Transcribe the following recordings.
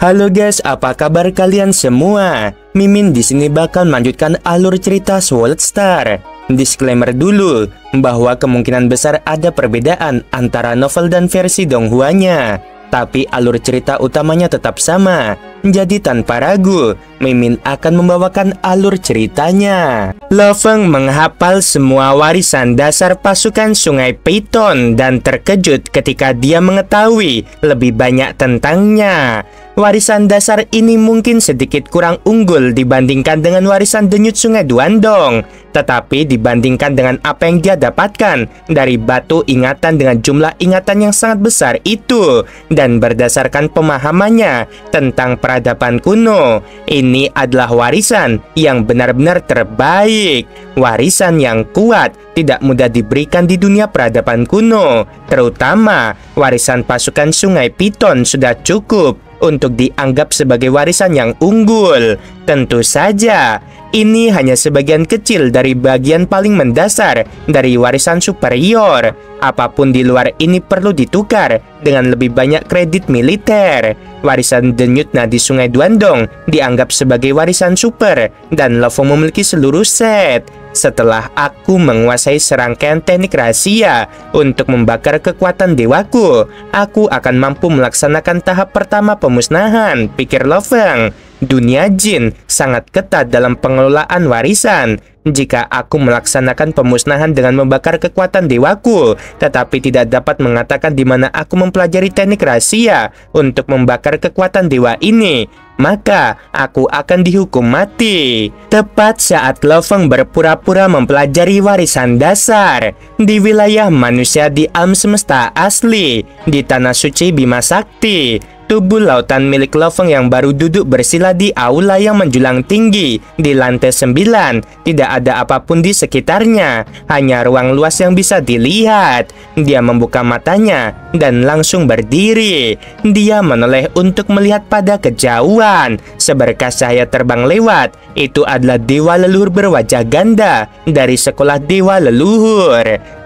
Halo guys, apa kabar kalian semua? Mimin di sini bakal melanjutkan alur cerita Sword Star. Disclaimer dulu bahwa kemungkinan besar ada perbedaan antara novel dan versi Donghuanya, tapi alur cerita utamanya tetap sama. Jadi tanpa ragu, Mimin akan membawakan alur ceritanya. Lo Feng menghafal semua warisan dasar pasukan Sungai Python dan terkejut ketika dia mengetahui lebih banyak tentangnya. Warisan dasar ini mungkin sedikit kurang unggul dibandingkan dengan warisan denyut Sungai Duandong, tetapi dibandingkan dengan apa yang dia dapatkan dari batu ingatan dengan jumlah ingatan yang sangat besar itu, dan berdasarkan pemahamannya tentang peradaban kuno, ini adalah warisan yang benar-benar terbaik. Warisan yang kuat tidak mudah diberikan di dunia peradaban kuno, terutama warisan pasukan Sungai Python sudah cukup untuk dianggap sebagai warisan yang unggul. Tentu saja, ini hanya sebagian kecil dari bagian paling mendasar dari warisan superior. Apapun di luar ini perlu ditukar dengan lebih banyak kredit militer. Warisan denyut nadi Sungai Duandong dianggap sebagai warisan super, dan Lo Feng memiliki seluruh set. Setelah aku menguasai serangkaian teknik rahasia untuk membakar kekuatan dewaku, aku akan mampu melaksanakan tahap pertama pemusnahan, pikir Lo Feng. Dunia jin sangat ketat dalam pengelolaan warisan. Jika aku melaksanakan pemusnahan dengan membakar kekuatan dewaku, tetapi tidak dapat mengatakan di mana aku mempelajari teknik rahasia untuk membakar kekuatan dewa ini, maka aku akan dihukum mati. Tepat saat Lo Feng berpura-pura mempelajari warisan dasar di wilayah manusia di alam semesta asli, di tanah suci Bima Sakti, tubuh lautan milik Lo Feng yang baru duduk bersila di aula yang menjulang tinggi di lantai 9. Tidak ada apapun di sekitarnya, hanya ruang luas yang bisa dilihat. Dia membuka matanya dan langsung berdiri. Dia menoleh untuk melihat pada kejauhan. Seberkas cahaya terbang lewat. Itu adalah dewa leluhur berwajah ganda dari sekolah dewa leluhur.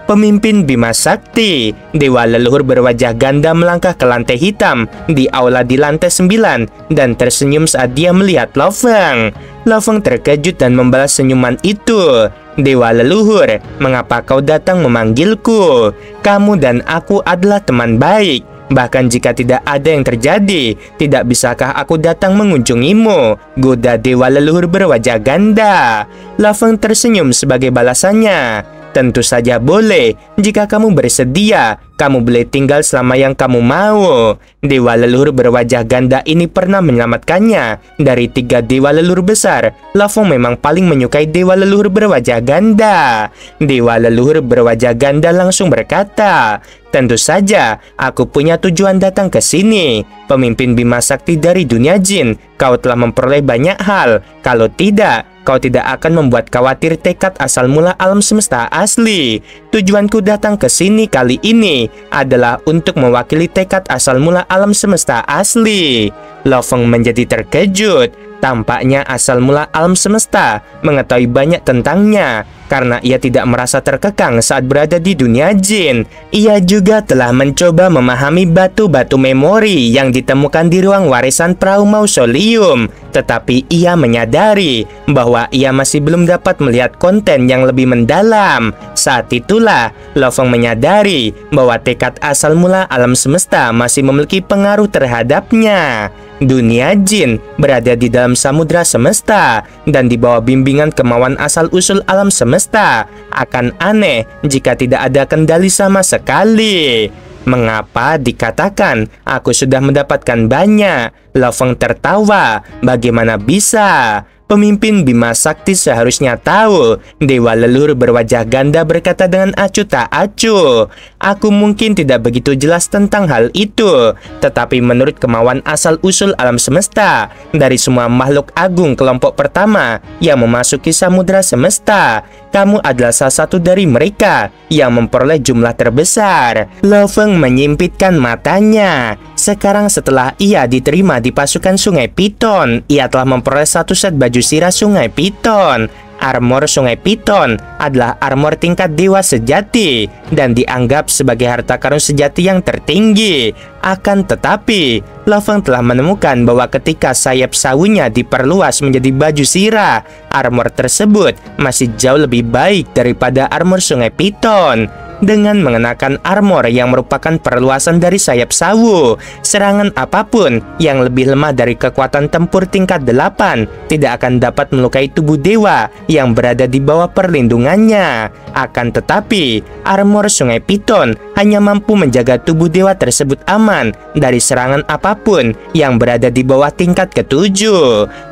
Pemimpin Bima Sakti, dewa leluhur berwajah ganda, melangkah ke lantai hitam di aula di lantai 9 dan tersenyum saat dia melihat Lo Feng. Lo Feng terkejut dan membalas senyuman itu. Dewa leluhur, mengapa kau datang memanggilku? Kamu dan aku adalah teman baik. Bahkan jika tidak ada yang terjadi, tidak bisakah aku datang mengunjungimu? Goda dewa leluhur berwajah ganda. Lo Feng tersenyum sebagai balasannya. Tentu saja boleh. Jika kamu bersedia, kamu boleh tinggal selama yang kamu mau. Dewa leluhur berwajah ganda ini pernah menyelamatkannya dari 3 dewa leluhur besar. Lo Feng memang paling menyukai dewa leluhur berwajah ganda. Dewa leluhur berwajah ganda langsung berkata, tentu saja, aku punya tujuan datang ke sini. Pemimpin Bima Sakti dari dunia jin, kau telah memperoleh banyak hal. Kalau tidak, kau tidak akan membuat khawatir tekad asal mula alam semesta asli. Tujuanku datang ke sini kali ini adalah untuk mewakili tekad asal mula alam semesta asli. Lo Feng menjadi terkejut. Tampaknya asal mula alam semesta mengetahui banyak tentangnya, karena ia tidak merasa terkekang saat berada di dunia jin. Ia juga telah mencoba memahami batu-batu memori yang ditemukan di ruang warisan perahu mausoleum, tetapi ia menyadari bahwa ia masih belum dapat melihat konten yang lebih mendalam. Saat itulah Lo Feng menyadari bahwa tekad asal mula alam semesta masih memiliki pengaruh terhadapnya. Dunia jin berada di dalam samudra semesta dan di bawah bimbingan kemauan asal-usul alam semesta. Akan aneh jika tidak ada kendali sama sekali. Mengapa dikatakan aku sudah mendapatkan banyak? Lo Feng tertawa. Bagaimana bisa? Pemimpin Bima Sakti seharusnya tahu. Dewa leluhur berwajah ganda berkata dengan acuh tak acuh. Aku mungkin tidak begitu jelas tentang hal itu, tetapi menurut kemauan asal-usul alam semesta, dari semua makhluk agung kelompok pertama yang memasuki samudra semesta, kamu adalah salah satu dari mereka yang memperoleh jumlah terbesar. Lo Feng menyimpitkan matanya. Sekarang setelah ia diterima di pasukan Sungai Python, ia telah memperoleh 1 set baju sirah Sungai Python. armor Sungai Piton adalah armor tingkat dewa sejati dan dianggap sebagai harta karun sejati yang tertinggi. Akan tetapi, Lo Feng telah menemukan bahwa ketika sayap sawunya diperluas menjadi baju sirah, armor tersebut masih jauh lebih baik daripada armor Sungai Piton. Dengan mengenakan armor yang merupakan perluasan dari sayap sawu, serangan apapun yang lebih lemah dari kekuatan tempur tingkat 8 tidak akan dapat melukai tubuh dewa yang berada di bawah perlindungannya. Akan tetapi, armor Sungai Piton hanya mampu menjaga tubuh dewa tersebut aman dari serangan apapun yang berada di bawah tingkat ke-7.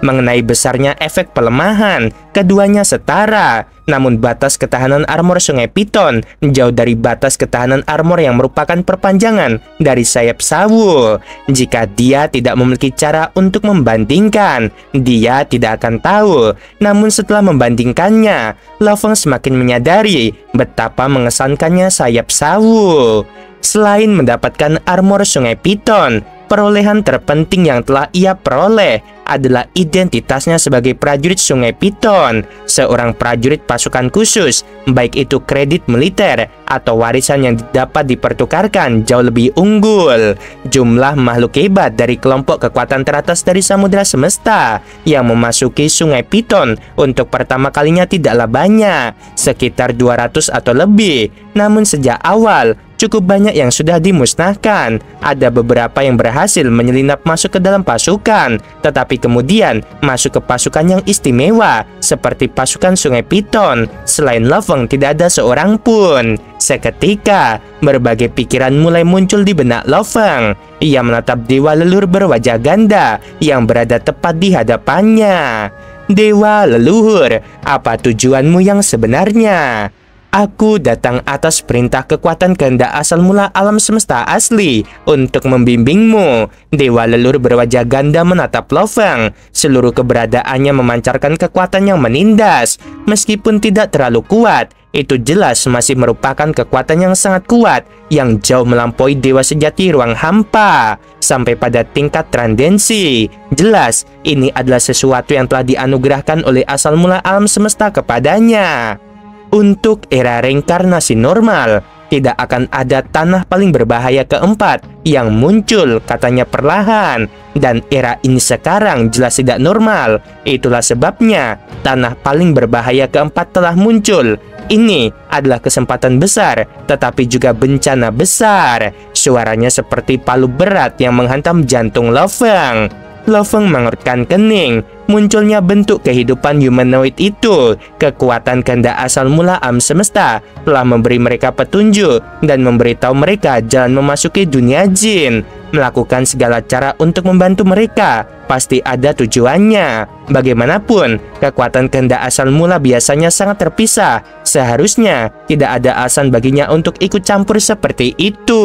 Mengenai besarnya efek pelemahan, keduanya setara. Namun batas ketahanan armor Sungai Piton jauh dari batas ketahanan armor yang merupakan perpanjangan dari sayap sawu. Jika dia tidak memiliki cara untuk membandingkan, dia tidak akan tahu. Namun setelah membandingkannya, Lo Feng semakin menyadari betapa mengesankannya sayap sawu. Selain mendapatkan armor Sungai Piton, perolehan terpenting yang telah ia peroleh adalah identitasnya sebagai prajurit Sungai Piton, seorang prajurit pasukan khusus, baik itu kredit militer atau warisan yang dapat dipertukarkan jauh lebih unggul. Jumlah makhluk hebat dari kelompok kekuatan teratas dari samudera semesta yang memasuki Sungai Piton untuk pertama kalinya tidaklah banyak, sekitar 200 atau lebih. Namun sejak awal, cukup banyak yang sudah dimusnahkan. Ada beberapa yang berhasil menyelinap masuk ke dalam pasukan, tetapi kemudian masuk ke pasukan yang istimewa seperti pasukan Sungai Piton. Selain Lo Feng, tidak ada seorang pun. Seketika, berbagai pikiran mulai muncul di benak Lo Feng. Ia menatap dewa leluhur berwajah ganda yang berada tepat di hadapannya. Dewa leluhur, apa tujuanmu yang sebenarnya? Aku datang atas perintah kekuatan kehendak asal mula alam semesta asli untuk membimbingmu. Dewa leluhur berwajah ganda menatap Lo Feng. Seluruh keberadaannya memancarkan kekuatan yang menindas. Meskipun tidak terlalu kuat, itu jelas masih merupakan kekuatan yang sangat kuat, yang jauh melampaui dewa sejati ruang hampa sampai pada tingkat trandensi. Jelas, ini adalah sesuatu yang telah dianugerahkan oleh asal mula alam semesta kepadanya. Untuk era reinkarnasi normal, tidak akan ada tanah paling berbahaya keempat yang muncul, katanya perlahan. Dan era ini sekarang jelas tidak normal. Itulah sebabnya tanah paling berbahaya keempat telah muncul. Ini adalah kesempatan besar, tetapi juga bencana besar. Suaranya seperti palu berat yang menghantam jantung Lo Feng. Lo Feng mengerutkan kening. Munculnya bentuk kehidupan humanoid itu, kekuatan kehendak asal mula alam semesta, telah memberi mereka petunjuk dan memberitahu mereka jalan memasuki dunia jin. Melakukan segala cara untuk membantu mereka pasti ada tujuannya. Bagaimanapun, kekuatan kehendak asal mula biasanya sangat terpisah. Seharusnya tidak ada alasan baginya untuk ikut campur seperti itu.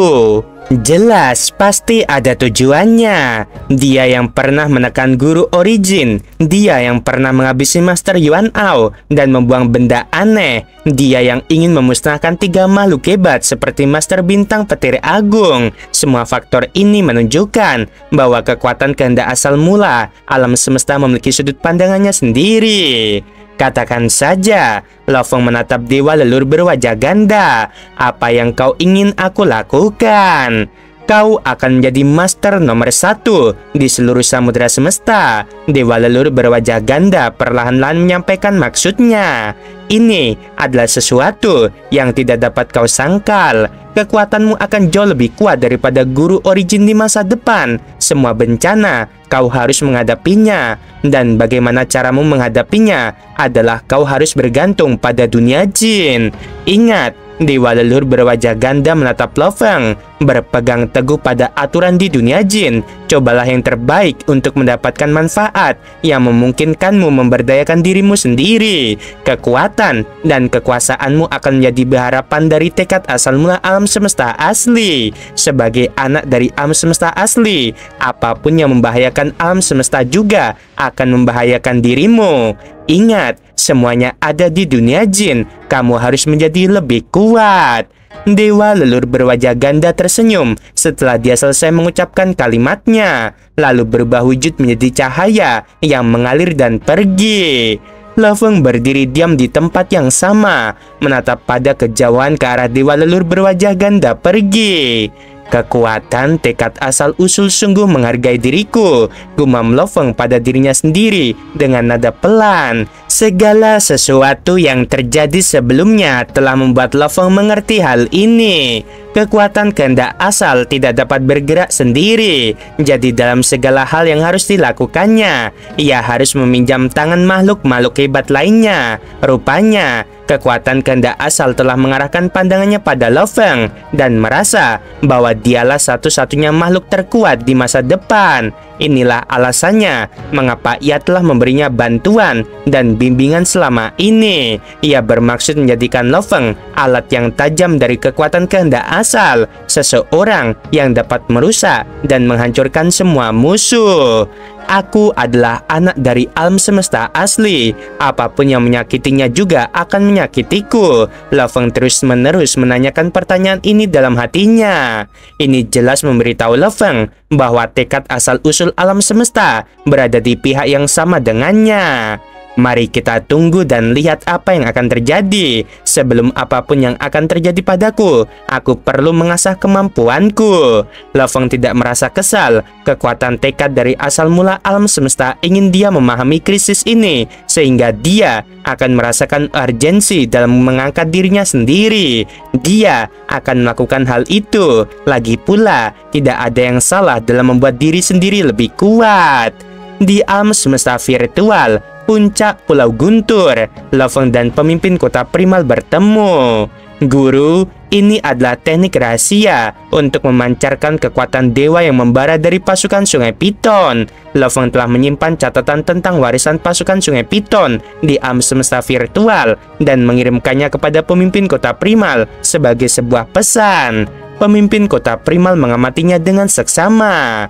Jelas, pasti ada tujuannya. Dia yang pernah menekan guru Origin, dia yang pernah menghabisi Master Yuan Ao dan membuang benda aneh, dia yang ingin memusnahkan 3 makhluk hebat seperti Master Bintang Petir Agung. Semua faktor ini menunjukkan bahwa kekuatan kehendak asal mula alam semesta memiliki sudut pandangannya sendiri. Katakan saja, Lo Feng menatap dewa leluhur berwajah ganda. Apa yang kau ingin aku lakukan? Kau akan menjadi master nomor 1 di seluruh samudera semesta. Dewa leluhur berwajah ganda perlahan-lahan menyampaikan maksudnya. Ini adalah sesuatu yang tidak dapat kau sangkal. Kekuatanmu akan jauh lebih kuat daripada guru Origin di masa depan. Semua bencana kau harus menghadapinya, dan bagaimana caramu menghadapinya adalah kau harus bergantung pada dunia jin. Ingat, dewa leluhur berwajah ganda menatap Lo Feng. Berpegang teguh pada aturan di dunia jin. Cobalah yang terbaik untuk mendapatkan manfaat yang memungkinkanmu memberdayakan dirimu sendiri. Kekuatan dan kekuasaanmu akan menjadi harapan dari tekad asal mula alam semesta asli. Sebagai anak dari alam semesta asli, apapun yang membahayakan alam semesta juga akan membahayakan dirimu. Ingat, semuanya ada di dunia jin. Kamu harus menjadi lebih kuat. Dewa leluhur berwajah ganda tersenyum setelah dia selesai mengucapkan kalimatnya, lalu berubah wujud menjadi cahaya yang mengalir dan pergi. Lofeng berdiri diam di tempat yang sama, menatap pada kejauhan ke arah dewa leluhur berwajah ganda pergi. Kekuatan tekad asal-usul sungguh menghargai diriku, gumam Lofeng pada dirinya sendiri dengan nada pelan. Segala sesuatu yang terjadi sebelumnya telah membuat Lofeng mengerti hal ini. Kekuatan kehendak asal tidak dapat bergerak sendiri. Jadi dalam segala hal yang harus dilakukannya, ia harus meminjam tangan makhluk-makhluk hebat lainnya. Rupanya, kekuatan kehendak asal telah mengarahkan pandangannya pada Lofeng dan merasa bahwa dialah satu-satunya makhluk terkuat di masa depan. Inilah alasannya mengapa ia telah memberinya bantuan dan bimbingan selama ini. Ia bermaksud menjadikan Lofeng alat yang tajam dari kekuatan kehendak asal, seseorang yang dapat merusak dan menghancurkan semua musuh. Aku adalah anak dari alam semesta asli. Apapun yang menyakitinya juga akan menyakitiku. Lofeng terus-menerus menanyakan pertanyaan ini dalam hatinya. Ini jelas memberitahu Lofeng bahwa tekad asal-usul alam semesta berada di pihak yang sama dengannya. Mari kita tunggu dan lihat apa yang akan terjadi. Sebelum apapun yang akan terjadi padaku, aku perlu mengasah kemampuanku. Lofeng tidak merasa kesal. Kekuatan tekad dari asal mula alam semesta ingin dia memahami krisis ini, sehingga dia akan merasakan urgensi dalam mengangkat dirinya sendiri. Dia akan melakukan hal itu. Lagi pula, tidak ada yang salah dalam membuat diri sendiri lebih kuat. Di alam semesta virtual, puncak Pulau Guntur, Lofeng dan pemimpin kota primal bertemu. Guru, ini adalah teknik rahasia untuk memancarkan kekuatan dewa yang membara dari pasukan Sungai Piton. Lofeng telah menyimpan catatan tentang warisan pasukan Sungai Piton di alam semesta virtual dan mengirimkannya kepada pemimpin kota primal sebagai sebuah pesan. Pemimpin kota primal mengamatinya dengan seksama.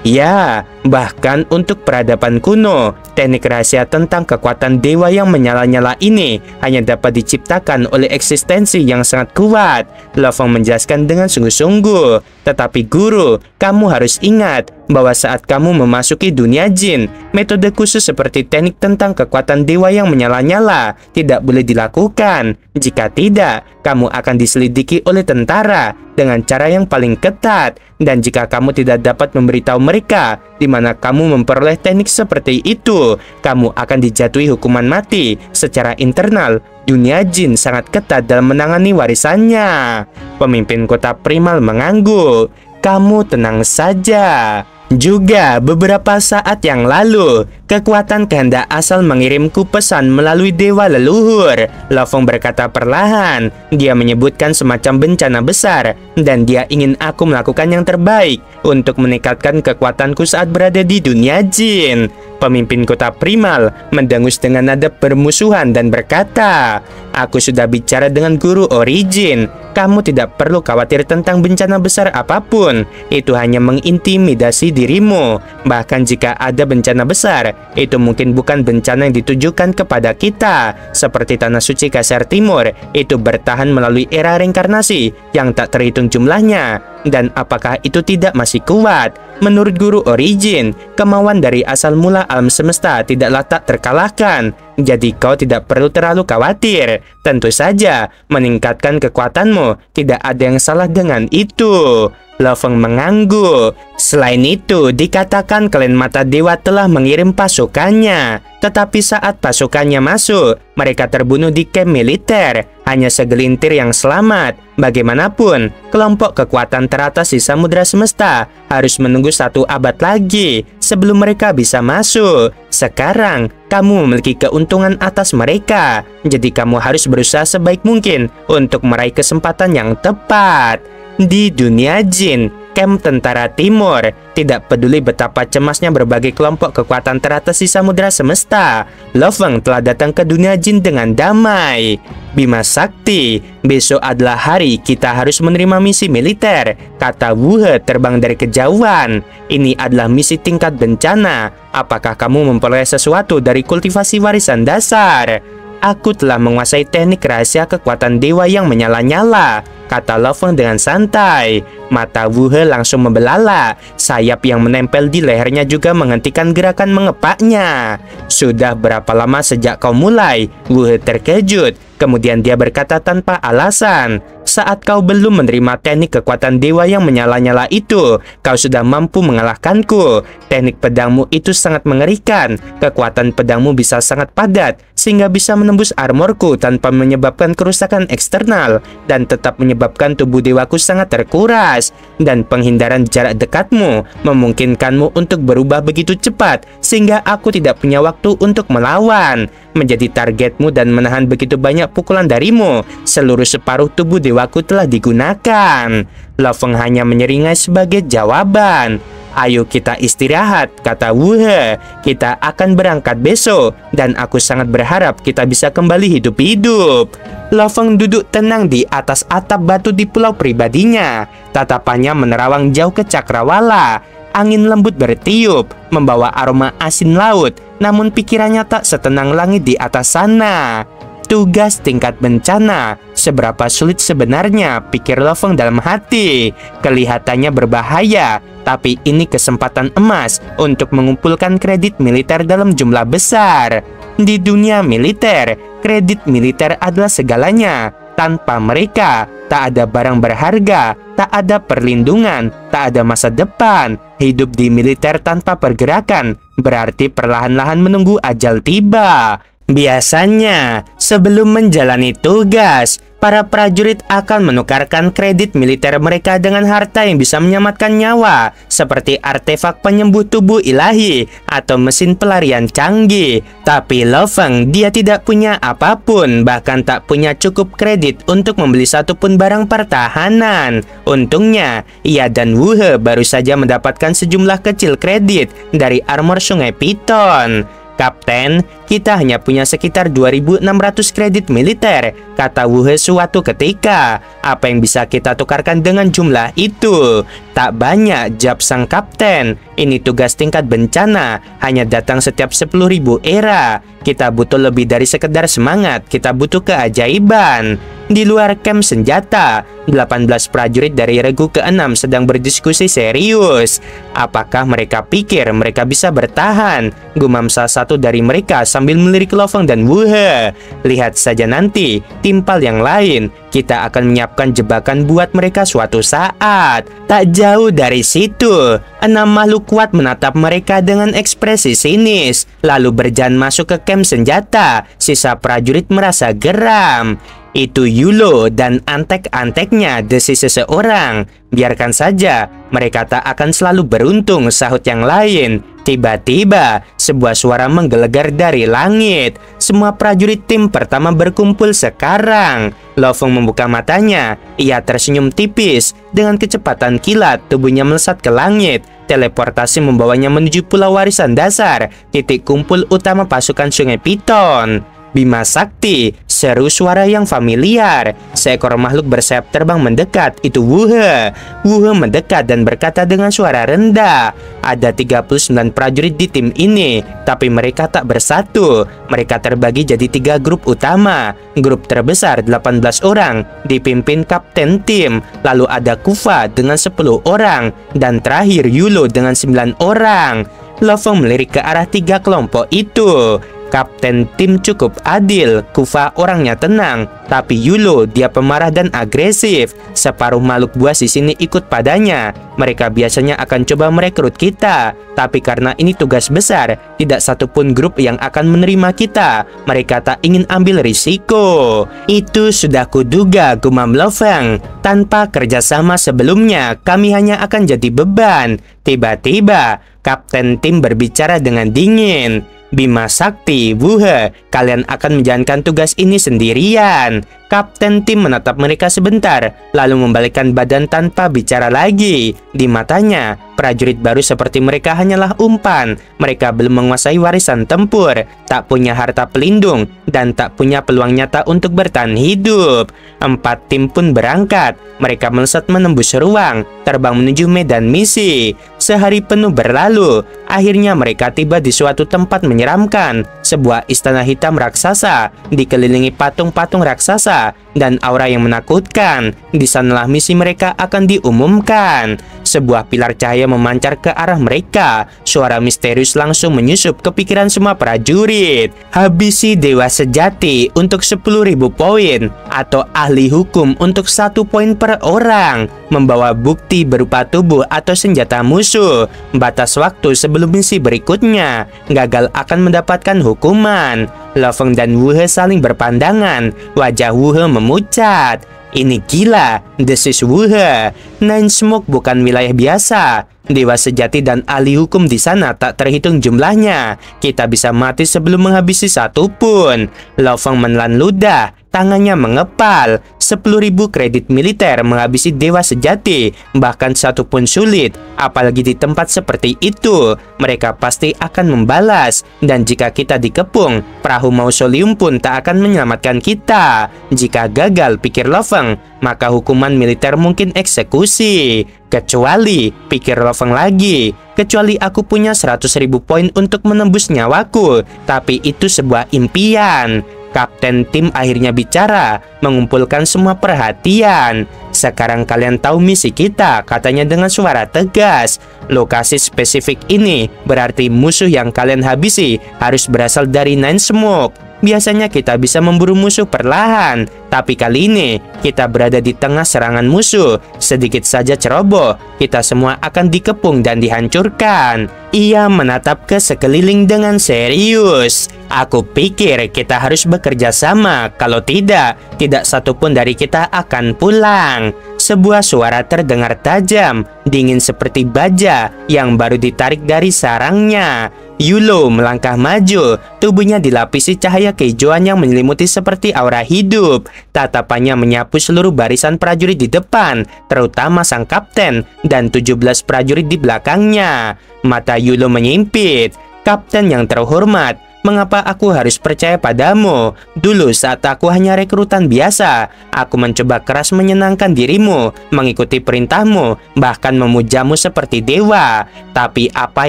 Ya, bahkan untuk peradaban kuno, teknik rahasia tentang kekuatan dewa yang menyala-nyala ini hanya dapat diciptakan oleh eksistensi yang sangat kuat. Lofeng menjelaskan dengan sungguh-sungguh. Tetapi guru, kamu harus ingat bahwa saat kamu memasuki dunia jin, metode khusus seperti teknik tentang kekuatan dewa yang menyala-nyala tidak boleh dilakukan. Jika tidak, kamu akan diselidiki oleh tentara dengan cara yang paling ketat. Dan jika kamu tidak dapat memberitahu mereka di mana kamu memperoleh teknik seperti itu, kamu akan dijatuhi hukuman mati. Secara internal, dunia jin sangat ketat dalam menangani warisannya. Pemimpin kota primal mengangguk. Kamu tenang saja. Juga beberapa saat yang lalu, kekuatan kehendak asal mengirimku pesan melalui dewa leluhur. Lofeng berkata perlahan. Dia menyebutkan semacam bencana besar, dan dia ingin aku melakukan yang terbaik untuk meningkatkan kekuatanku saat berada di dunia jin. Pemimpin kota primal mendengus dengan nada permusuhan dan berkata, aku sudah bicara dengan guru Origin. Kamu tidak perlu khawatir tentang bencana besar apapun. Itu hanya mengintimidasi dirimu. Bahkan jika ada bencana besar, itu mungkin bukan bencana yang ditujukan kepada kita. Seperti Tanah Suci Kasar Timur, itu bertahan melalui era reinkarnasi yang tak terhitung jumlahnya. Dan apakah itu tidak masih kuat? Menurut guru Origin, kemauan dari asal mula alam semesta tidaklah tak terkalahkan. Jadi kau tidak perlu terlalu khawatir. Tentu saja, meningkatkan kekuatanmu, tidak ada yang salah dengan itu. Lofeng mengangguk. Selain itu, dikatakan klan mata dewa telah mengirim pasukannya. Tetapi saat pasukannya masuk, mereka terbunuh di kamp militer. Hanya segelintir yang selamat. Bagaimanapun, kelompok kekuatan teratas di samudera semesta harus menunggu 1 abad lagi sebelum mereka bisa masuk. Sekarang, kamu memiliki keuntungan atas mereka. Jadi kamu harus berusaha sebaik mungkin untuk meraih kesempatan yang tepat. Di dunia jin, kamp tentara timur, tidak peduli betapa cemasnya berbagai kelompok kekuatan teratas di samudera semesta, Lofeng telah datang ke dunia jin dengan damai. Bima Sakti, besok adalah hari kita harus menerima misi militer, kata Wuhe terbang dari kejauhan. Ini adalah misi tingkat bencana. Apakah kamu memperoleh sesuatu dari kultivasi warisan dasar? Aku telah menguasai teknik rahasia kekuatan dewa yang menyala-nyala, kata Lo Feng dengan santai. Mata Wu He langsung membelalak. Sayap yang menempel di lehernya juga menghentikan gerakan mengepaknya. Sudah berapa lama sejak kau mulai? Wu He terkejut. Kemudian dia berkata tanpa alasan, saat kau belum menerima teknik kekuatan dewa yang menyala-nyala itu, kau sudah mampu mengalahkanku. Teknik pedangmu itu sangat mengerikan. Kekuatan pedangmu bisa sangat padat, sehingga bisa menembus armorku tanpa menyebabkan kerusakan eksternal, dan tetap menyebabkan tubuh dewaku sangat terkuras. Dan penghindaran jarak dekatmu memungkinkanmu untuk berubah begitu cepat, sehingga aku tidak punya waktu untuk melawan. Menjadi targetmu dan menahan begitu banyak pukulan darimu, seluruh separuh tubuh dewaku telah digunakan. Lo Feng hanya menyeringai sebagai jawaban. Ayo kita istirahat, kata Wu He. Kita akan berangkat besok, dan aku sangat berharap kita bisa kembali hidup-hidup. Lo Feng duduk tenang di atas atap batu di pulau pribadinya. Tatapannya menerawang jauh ke cakrawala. Angin lembut bertiup, membawa aroma asin laut, namun pikirannya tak setenang langit di atas sana. Tugas tingkat bencana, seberapa sulit sebenarnya, pikir Lo Feng dalam hati. Kelihatannya berbahaya, tapi ini kesempatan emas untuk mengumpulkan kredit militer dalam jumlah besar. Di dunia militer, kredit militer adalah segalanya. Tanpa mereka, tak ada barang berharga, tak ada perlindungan, tak ada masa depan. Hidup di militer tanpa pergerakan berarti perlahan-lahan menunggu ajal tiba. Biasanya, sebelum menjalani tugas, para prajurit akan menukarkan kredit militer mereka dengan harta yang bisa menyelamatkan nyawa, seperti artefak penyembuh tubuh ilahi atau mesin pelarian canggih. Tapi Lo Feng, dia tidak punya apapun, bahkan tak punya cukup kredit untuk membeli satupun barang pertahanan. Untungnya, ia dan Wu He baru saja mendapatkan sejumlah kecil kredit dari armor Sungai Piton. Kapten, kita hanya punya sekitar 2.600 kredit militer, kata Wu He suatu ketika. Apa yang bisa kita tukarkan dengan jumlah itu? Tak banyak, jawab sang kapten. Ini tugas tingkat bencana, hanya datang setiap 10.000 era. Kita butuh lebih dari sekedar semangat, kita butuh keajaiban. Di luar kamp senjata, 18 prajurit dari regu ke-6 sedang berdiskusi serius. Apakah mereka pikir mereka bisa bertahan? Gumam salah satu dari mereka sambil melirik Lo Feng dan Wu He. Lihat saja nanti, timpal yang lain. Kita akan menyiapkan jebakan buat mereka suatu saat. Tak jauh dari situ, 6 makhluk kuat menatap mereka dengan ekspresi sinis, lalu berjalan masuk ke kamp senjata. Sisa prajurit merasa geram. Itu Yulo dan antek-anteknya, desis seseorang. Biarkan saja, mereka tak akan selalu beruntung, sahut yang lain. Tiba-tiba, sebuah suara menggelegar dari langit. Semua prajurit tim pertama berkumpul sekarang. Lo Feng membuka matanya. Ia tersenyum tipis. Dengan kecepatan kilat, tubuhnya melesat ke langit. Teleportasi membawanya menuju pulau warisan dasar, titik kumpul utama pasukan Sungai Piton. Bima Sakti, seru suara yang familiar. Seekor makhluk bersayap terbang mendekat, itu Wu He. Wu He mendekat dan berkata dengan suara rendah, ada 39 prajurit di tim ini, tapi mereka tak bersatu. Mereka terbagi jadi 3 grup utama. Grup terbesar 18 orang, dipimpin kapten tim. Lalu ada Kufa dengan 10 orang, dan terakhir Yulo dengan 9 orang. Lo Feng melirik ke arah 3 kelompok itu. Kapten tim cukup adil, Kufa orangnya tenang, tapi Yulo dia pemarah dan agresif. Separuh makhluk buas di sini ikut padanya. Mereka biasanya akan coba merekrut kita, tapi karena ini tugas besar, tidak satupun grup yang akan menerima kita. Mereka tak ingin ambil risiko. Itu sudah kuduga, gumam Lo Feng. Tanpa kerjasama sebelumnya, kami hanya akan jadi beban. Tiba-tiba, kapten tim berbicara dengan dingin. Bima Sakti, Wu He, kalian akan menjalankan tugas ini sendirian. Kapten Tim menatap mereka sebentar, lalu membalikkan badan tanpa bicara lagi. Di matanya, prajurit baru seperti mereka hanyalah umpan. Mereka belum menguasai warisan tempur, tak punya harta pelindung, dan tak punya peluang nyata untuk bertahan hidup. 4 tim pun berangkat. Mereka melesat menembus ruang, terbang menuju medan misi. Sehari penuh berlalu. Akhirnya mereka tiba di suatu tempat menyeramkan, sebuah istana hitam raksasa, dikelilingi patung-patung raksasa dan aura yang menakutkan. Di sanalah misi mereka akan diumumkan. Sebuah pilar cahaya memancar ke arah mereka. Suara misterius langsung menyusup ke pikiran semua prajurit. Habisi dewa sejati untuk 10.000 poin, atau ahli hukum untuk 1 poin per orang. Membawa bukti berupa tubuh atau senjata musuh. Batas waktu sebelum misi berikutnya. Gagal akan mendapatkan hukuman. Lo Feng dan Wu He saling berpandangan. Wajah Wu He memucat. Ini gila, desis Wu He. Nine Smoke bukan wilayah biasa. Dewa sejati dan ahli hukum di sana tak terhitung jumlahnya. Kita bisa mati sebelum menghabisi satu pun. Lo Feng menelan ludah. Tangannya mengepal. 10.000 kredit militer menghabisi dewa sejati, bahkan 1 pun sulit. Apalagi di tempat seperti itu, mereka pasti akan membalas. Dan jika kita dikepung, perahu mausoleum pun tak akan menyelamatkan kita. Jika gagal, pikir Lo Feng, maka hukuman militer mungkin eksekusi. Kecuali, pikir Lo Feng lagi, kecuali aku punya 100.000 poin untuk menembus nyawaku. Tapi itu sebuah impian. Kapten Tim akhirnya bicara, mengumpulkan semua perhatian. Sekarang kalian tahu misi kita, katanya dengan suara tegas. Lokasi spesifik ini berarti musuh yang kalian habisi harus berasal dari Nine Smoke. Biasanya kita bisa memburu musuh perlahan, tapi kali ini kita berada di tengah serangan musuh. Sedikit saja ceroboh, kita semua akan dikepung dan dihancurkan. Ia menatap ke sekeliling dengan serius. Aku pikir kita harus bekerja sama. Kalau tidak, tidak satupun dari kita akan pulang. Sebuah suara terdengar tajam, dingin seperti baja yang baru ditarik dari sarangnya. Yulo melangkah maju, tubuhnya dilapisi cahaya kehijauan yang menyelimuti seperti aura hidup. Tatapannya menyapu seluruh barisan prajurit di depan, terutama sang kapten dan 17 prajurit di belakangnya. Mata Yulo menyimpit. Kapten yang terhormat, mengapa aku harus percaya padamu? Dulu saat aku hanya rekrutan biasa, aku mencoba keras menyenangkan dirimu, mengikuti perintahmu, bahkan memujamu seperti dewa. Tapi apa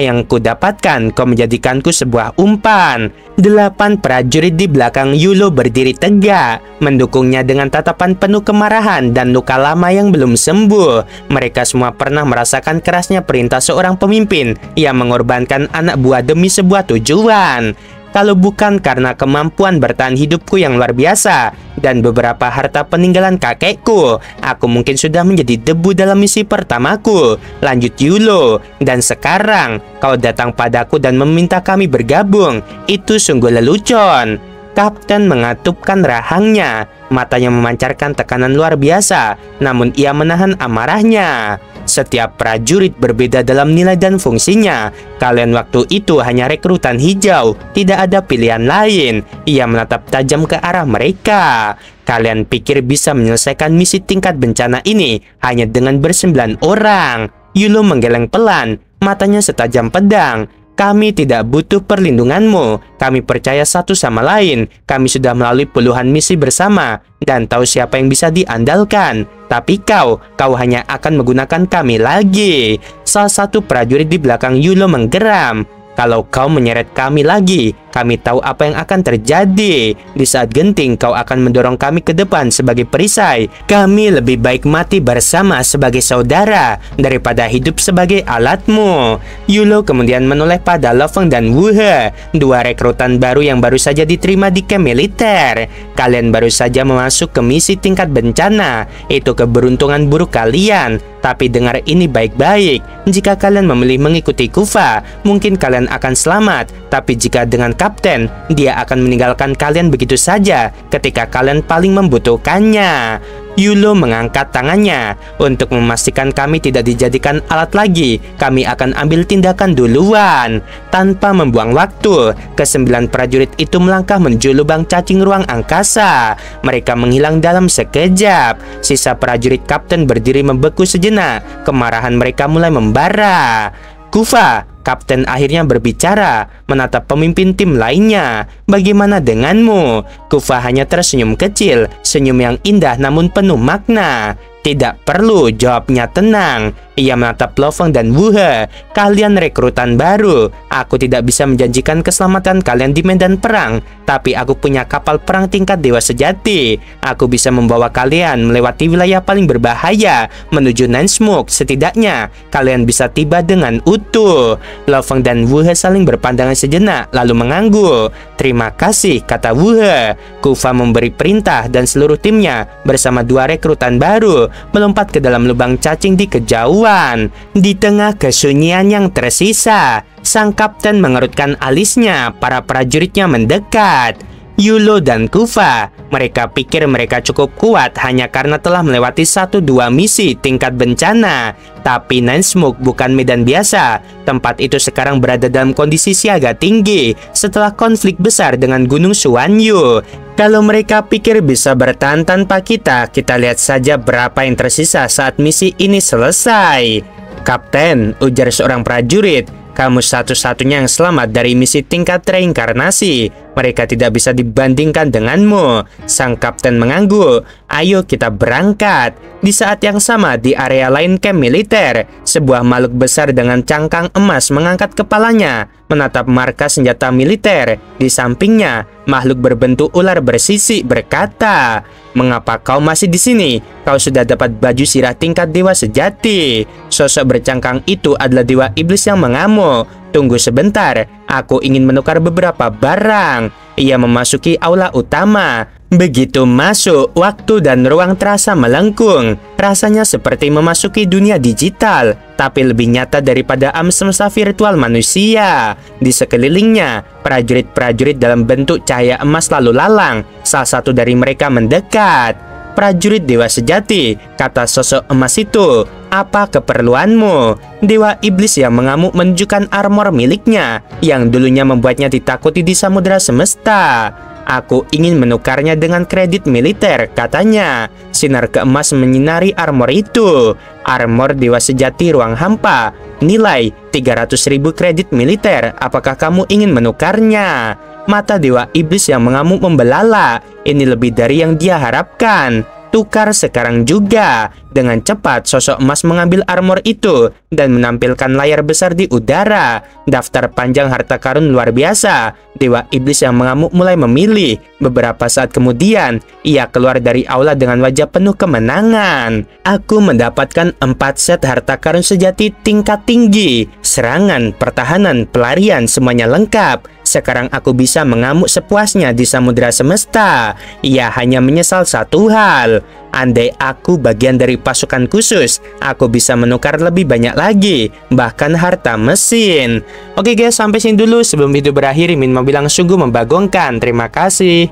yang kudapatkan? Kau menjadikanku sebuah umpan. 8 prajurit di belakang Yulo berdiri tegak, mendukungnya dengan tatapan penuh kemarahan dan luka lama yang belum sembuh. Mereka semua pernah merasakan kerasnya perintah seorang pemimpin yang mengorbankan anak buah demi sebuah tujuan. Kalau bukan karena kemampuan bertahan hidupku yang luar biasa dan beberapa harta peninggalan kakekku, aku mungkin sudah menjadi debu dalam misi pertamaku. Lanjut Yulo, dan sekarang kau datang padaku dan meminta kami bergabung. Itu sungguh lelucon. Kapten mengatupkan rahangnya, matanya memancarkan tekanan luar biasa, namun ia menahan amarahnya. Setiap prajurit berbeda dalam nilai dan fungsinya. Kalian waktu itu hanya rekrutan hijau, tidak ada pilihan lain. Ia menatap tajam ke arah mereka. Kalian pikir bisa menyelesaikan misi tingkat bencana ini hanya dengan ber9 orang? Yulo menggeleng pelan, matanya setajam pedang. Kami tidak butuh perlindunganmu. Kami percaya satu sama lain. Kami sudah melalui puluhan misi bersama dan tahu siapa yang bisa diandalkan. Tapi kau hanya akan menggunakan kami lagi. Salah satu prajurit di belakang Yulo menggeram. Kalau kau menyeret kami lagi, kami tahu apa yang akan terjadi. Di saat genting, kau akan mendorong kami ke depan sebagai perisai. Kami lebih baik mati bersama sebagai saudara daripada hidup sebagai alatmu. Yulo kemudian menoleh pada Lo Feng dan Wu He, 2 rekrutan baru yang baru saja diterima di camp militer. Kalian baru saja masuk ke misi tingkat bencana. Itu keberuntungan buruk kalian. Tapi dengar ini baik-baik. Jika kalian memilih mengikuti Kufa, mungkin kalian akan selamat. Tapi jika dengan kapten, dia akan meninggalkan kalian begitu saja ketika kalian paling membutuhkannya. Yulo mengangkat tangannya. Untuk memastikan kami tidak dijadikan alat lagi, kami akan ambil tindakan duluan. Tanpa membuang waktu, ke-9 prajurit itu melangkah menuju lubang cacing ruang angkasa. Mereka menghilang dalam sekejap. Sisa prajurit kapten berdiri membeku sejenak. Kemarahan mereka mulai membara. Kufa, kapten akhirnya berbicara, menatap pemimpin tim lainnya. Bagaimana denganmu? Kufa hanya tersenyum kecil, senyum yang indah namun penuh makna. Tidak perlu, jawabnya tenang. Ia menatap Lo Feng dan Wu He. Kalian rekrutan baru. Aku tidak bisa menjanjikan keselamatan kalian di medan perang, tapi aku punya kapal perang tingkat dewa sejati. Aku bisa membawa kalian melewati wilayah paling berbahaya menuju Nansmoke. Setidaknya kalian bisa tiba dengan utuh. Lo Feng dan Wu He saling berpandangan sejenak lalu mengangguk. Terima kasih, kata Wu He. Kufa memberi perintah dan seluruh timnya bersama 2 rekrutan baru melompat ke dalam lubang cacing di kejauhan. Di tengah kesunyian yang tersisa, sang kapten mengerutkan alisnya. Para prajuritnya mendekat. Yulo dan Kufa, mereka pikir mereka cukup kuat hanya karena telah melewati 1-2 misi tingkat bencana. Tapi Nansmoke bukan medan biasa. Tempat itu sekarang berada dalam kondisi siaga tinggi setelah konflik besar dengan Gunung Suanyu. Kalau mereka pikir bisa bertahan tanpa kita lihat saja berapa yang tersisa saat misi ini selesai. Kapten, ujar seorang prajurit, kamu satu-satunya yang selamat dari misi tingkat reinkarnasi. Mereka tidak bisa dibandingkan denganmu. Sang kapten mengangguk. Ayo kita berangkat. Di saat yang sama di area lain camp militer, sebuah makhluk besar dengan cangkang emas mengangkat kepalanya, menatap markas senjata militer. Di sampingnya, makhluk berbentuk ular bersisik berkata, "Mengapa kau masih di sini? Kau sudah dapat baju sirah tingkat dewa sejati." Sosok bercangkang itu adalah dewa iblis yang mengamuk. Tunggu sebentar, aku ingin menukar beberapa barang. Ia memasuki aula utama. Begitu masuk, waktu dan ruang terasa melengkung. Rasanya seperti memasuki dunia digital, tapi lebih nyata daripada alam semesta virtual manusia. Di sekelilingnya, prajurit-prajurit dalam bentuk cahaya emas lalu lalang. Salah satu dari mereka mendekat. Prajurit dewa sejati, kata sosok emas itu. Apa keperluanmu? Dewa iblis yang mengamuk menunjukkan armor miliknya yang dulunya membuatnya ditakuti di samudera semesta. Aku ingin menukarnya dengan kredit militer, katanya. Sinar keemas menyinari armor itu. Armor dewa sejati ruang hampa. Nilai 300.000 kredit militer. Apakah kamu ingin menukarnya? Mata dewa iblis yang mengamuk membelalak. Ini lebih dari yang dia harapkan. Tukar sekarang juga. Dengan cepat, sosok emas mengambil armor itu dan menampilkan layar besar di udara. Daftar panjang harta karun luar biasa. Dewa iblis yang mengamuk mulai memilih. Beberapa saat kemudian, ia keluar dari aula dengan wajah penuh kemenangan. Aku mendapatkan 4 set harta karun sejati tingkat tinggi. Serangan, pertahanan, pelarian, semuanya lengkap. Sekarang aku bisa mengamuk sepuasnya di samudera semesta. Ia hanya menyesal satu hal. Andai aku bagian dari pasukan khusus, aku bisa menukar lebih banyak lagi, bahkan harta mesin. Oke guys, sampai sini dulu. Sebelum video berakhir, Min mau bilang sungguh membagongkan. Terima kasih.